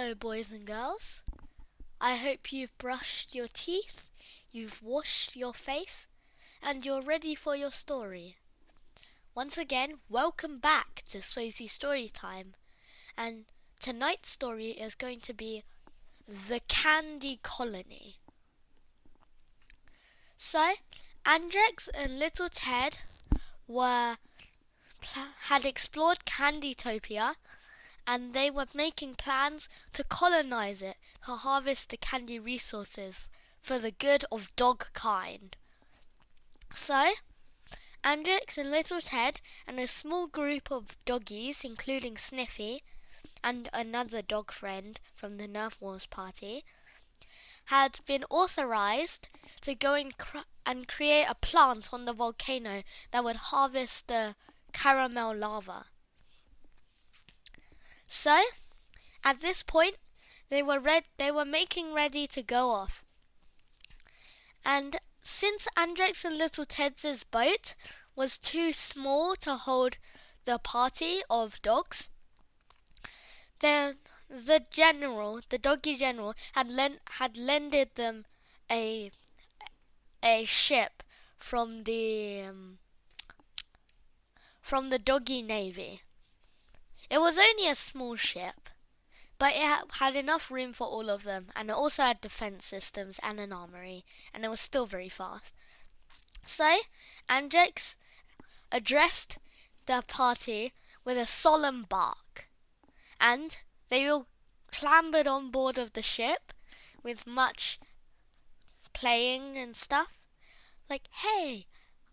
Hello, boys and girls. I hope you've brushed your teeth, you've washed your face, and you're ready for your story. Once again, welcome back to Swayze Story Time. And tonight's story is going to be The Candy Colony. So, Andrex and little Ted had explored Candytopia, and they were making plans to colonize it to harvest the candy resources for the good of dog kind. So, Andrex and little Ted and a small group of doggies, including Sniffy and another dog friend from the Nerf Wars party, had been authorized to go and create a plant on the volcano that would harvest the caramel lava. So, at this point, they were making ready to go off. And since Andrex and little Ted's boat was too small to hold the party of dogs, the doggy general, had lended them a ship from the doggy navy. It was only a small ship, but it had enough room for all of them, and it also had defense systems and an armory, and it was still very fast. So, Andrex addressed the party with a solemn bark, and they all clambered on board of the ship with much playing and stuff. Like, hey,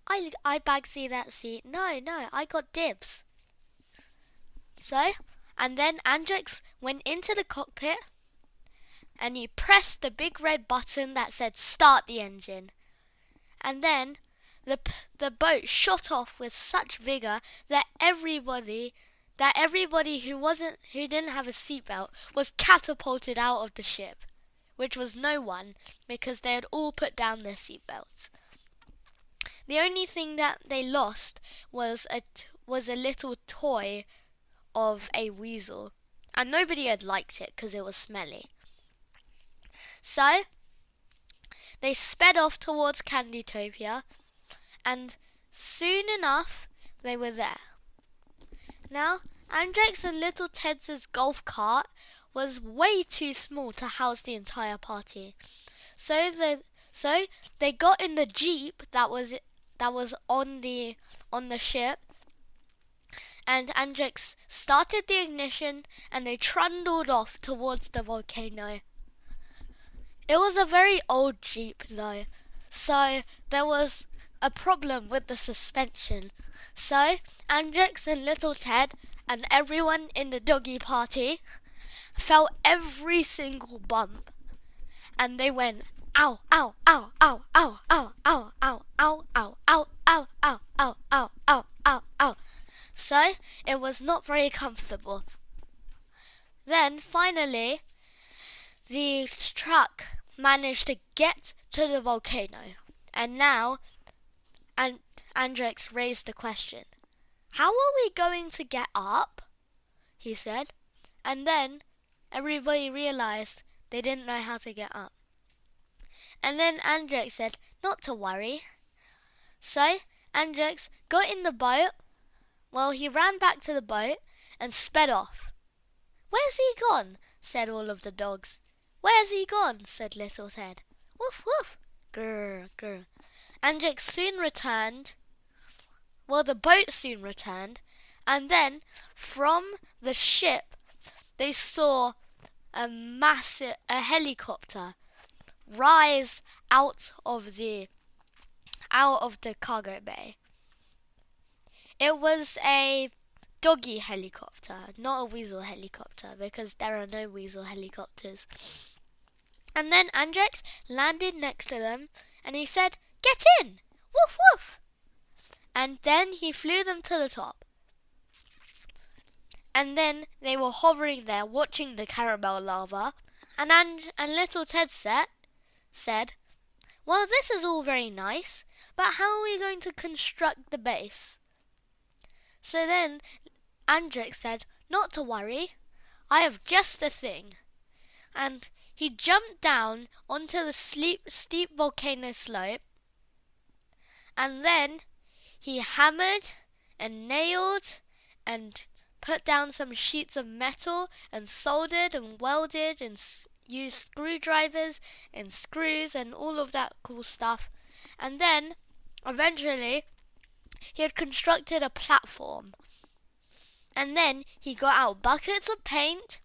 I bagsy that seat. No, I got dibs. So, and then Andrex went into the cockpit and he pressed the big red button that said start the engine. And then the boat shot off with such vigor that everybody who didn't have a seatbelt was catapulted out of the ship, which was no one because they had all put down their seatbelts. The only thing that they lost was a little toy of a weasel, and nobody had liked it because it was smelly. So, they sped off towards Candytopia, and soon enough, they were there. Now, Andrex and little Ted's golf cart was way too small to house the entire party. So they got in the jeep that was on the ship, and Andrex started the ignition and they trundled off towards the volcano. It was a very old jeep though, so there was a problem with the suspension. So Andrex and little Ted and everyone in the doggy party felt every single bump, and they went ow, ow, ow, ow, ow, ow, ow, ow, ow, ow, ow, ow, ow, ow, ow, ow, ow, ow. So it was not very comfortable. Then finally, the truck managed to get to the volcano, and now Andrex raised the question. How are we going to get up? He said, and then everybody realized they didn't know how to get up. And then Andrex said, not to worry. So Andrex got in the boat. Well, he ran back to the boat and sped off. Where's he gone? Said all of the dogs. Where's he gone? Said little Ted. Woof, woof. Grr, grr. Andrex soon returned. Well, the boat soon returned. And then, from the ship, they saw a helicopter rise out of the cargo bay. It was a doggy helicopter, not a weasel helicopter, because there are no weasel helicopters. And then Andrex landed next to them, and he said, "Get in! Woof, woof!" And then he flew them to the top. And then they were hovering there, watching the caramel lava, and little Ted said, well, this is all very nice, but how are we going to construct the base? So then Andrex said, not to worry, I have just the thing. and he jumped down onto the steep volcano slope, and then he hammered and nailed and put down some sheets of metal and soldered and welded and used screwdrivers and screws and all of that cool stuff. And then eventually he had constructed a platform. And then he got out buckets of paint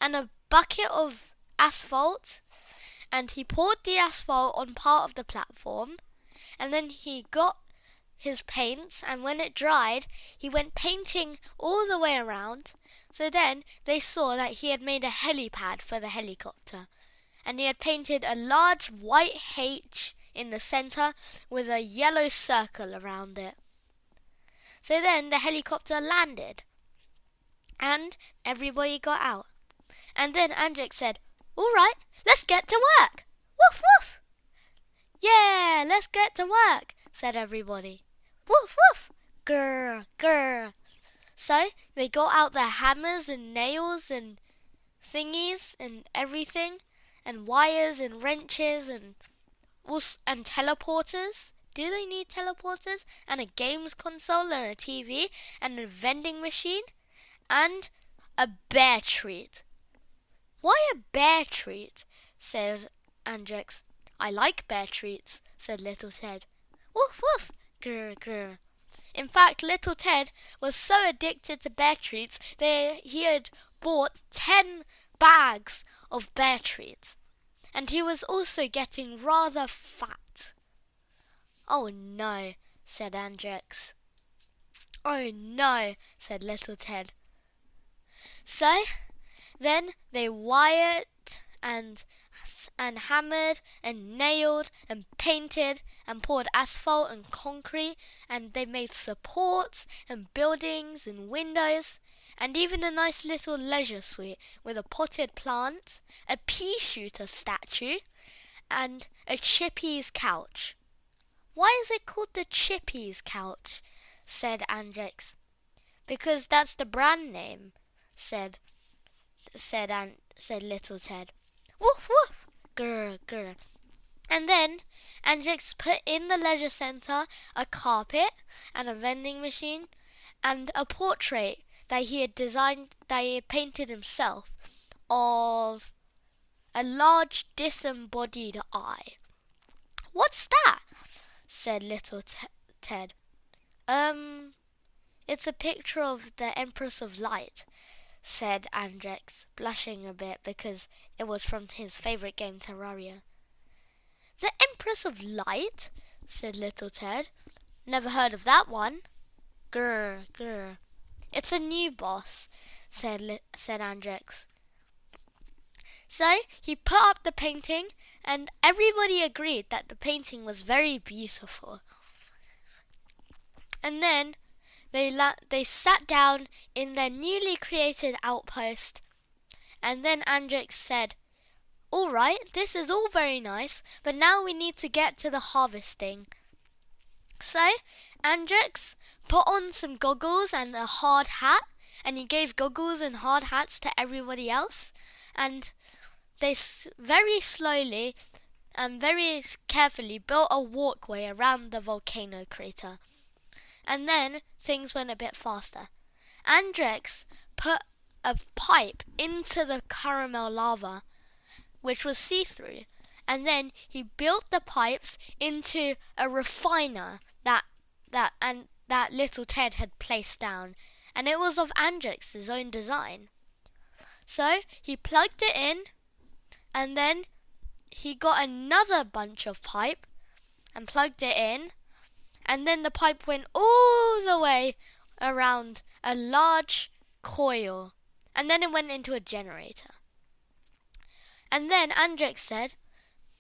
and a bucket of asphalt, and he poured the asphalt on part of the platform, and then he got his paints, and when it dried, he went painting all the way around. So then they saw that he had made a helipad for the helicopter, and he had painted a large white H in the center with a yellow circle around it. So then the helicopter landed, and everybody got out. And then Andrex said, "All right, let's get to work. Woof woof." "Yeah, let's get to work," said everybody. "Woof woof, grr grr." So they got out their hammers and nails and thingies and everything, and wires and wrenches and teleporters. Do they need teleporters? And a games console and a TV and a vending machine and a bear treat. "Why a bear treat?" said Andrex. "I like bear treats," said Little Ted. "Woof woof, grr grr." In fact, Little Ted was so addicted to bear treats that he had bought 10 bags of bear treats. And he was also getting rather fat. "Oh no," said Andrex. "Oh no," said Little Ted. So then they wired and hammered and nailed and painted and poured asphalt and concrete, and they made supports and buildings and windows and even a nice little leisure suite with a potted plant, a pea shooter statue, and a Chippy's couch. "Why is it called the Chippy's couch?" said Andrex. "Because that's the brand name," said Little Ted. "Woof woof, grr grr." And then Andrex put in the leisure centre a carpet and a vending machine and a portrait that he had painted himself of a large disembodied eye. "What's that?" said Little Ted. It's a picture of the Empress of Light," said Andrex, blushing a bit because it was from his favourite game, Terraria. "The Empress of Light?" said Little Ted. "Never heard of that one." "Grr, grr." "It's a new boss," said Andrex. So he put up the painting, and everybody agreed that the painting was very beautiful. And then they sat down in their newly created outpost, and then Andrex said, "All right, this is all very nice, but now we need to get to the harvesting." So Andrex put on some goggles and a hard hat, and he gave goggles and hard hats to everybody else, and they very slowly and very carefully built a walkway around the volcano crater. And then things went a bit faster. Andrex put a pipe into the caramel lava, which was see-through, and then he built the pipes into a refiner that Little Ted had placed down, and it was of Andrex's own design. So he plugged it in, and then he got another bunch of pipe and plugged it in, and then the pipe went all the way around a large coil, and then it went into a generator. And then Andrex said,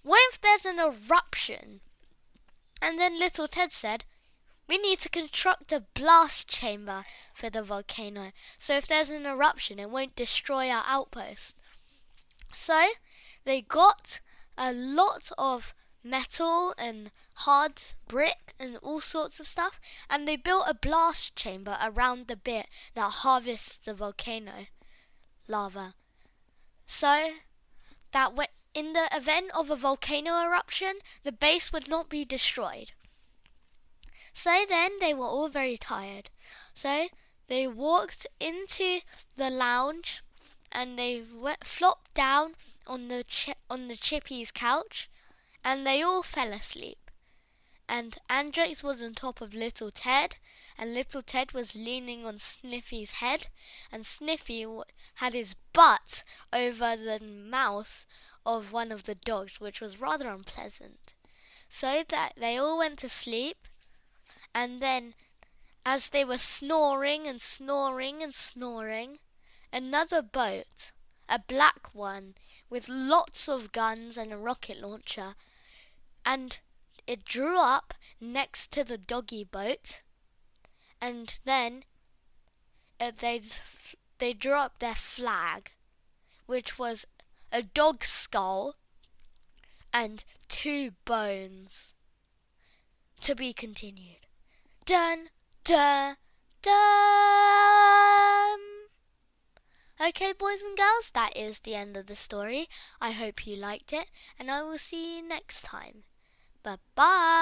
"What if there's an eruption?" And then Little Ted said, "We need to construct a blast chamber for the volcano, so if there's an eruption it won't destroy our outpost." So they got a lot of metal and hard brick and all sorts of stuff, and they built a blast chamber around the bit that harvests the volcano lava. so that in the event of a volcano eruption, the base would not be destroyed. So then they were all very tired. So they walked into the lounge and they flopped down on the Chippy's couch and they all fell asleep. And Andrex was on top of little Ted, and little Ted was leaning on Sniffy's head, and Sniffy had his butt over the mouth of one of the dogs, which was rather unpleasant. So that they all went to sleep, and then as they were snoring and snoring and snoring, another boat, a black one with lots of guns and a rocket launcher, and it drew up next to the doggy boat, and then they drew up their flag, which was a dog's skull and 2 bones. To be continued. Dun, dun, dun! Okay, boys and girls, that is the end of the story. I hope you liked it, and I will see you next time. Bye-bye!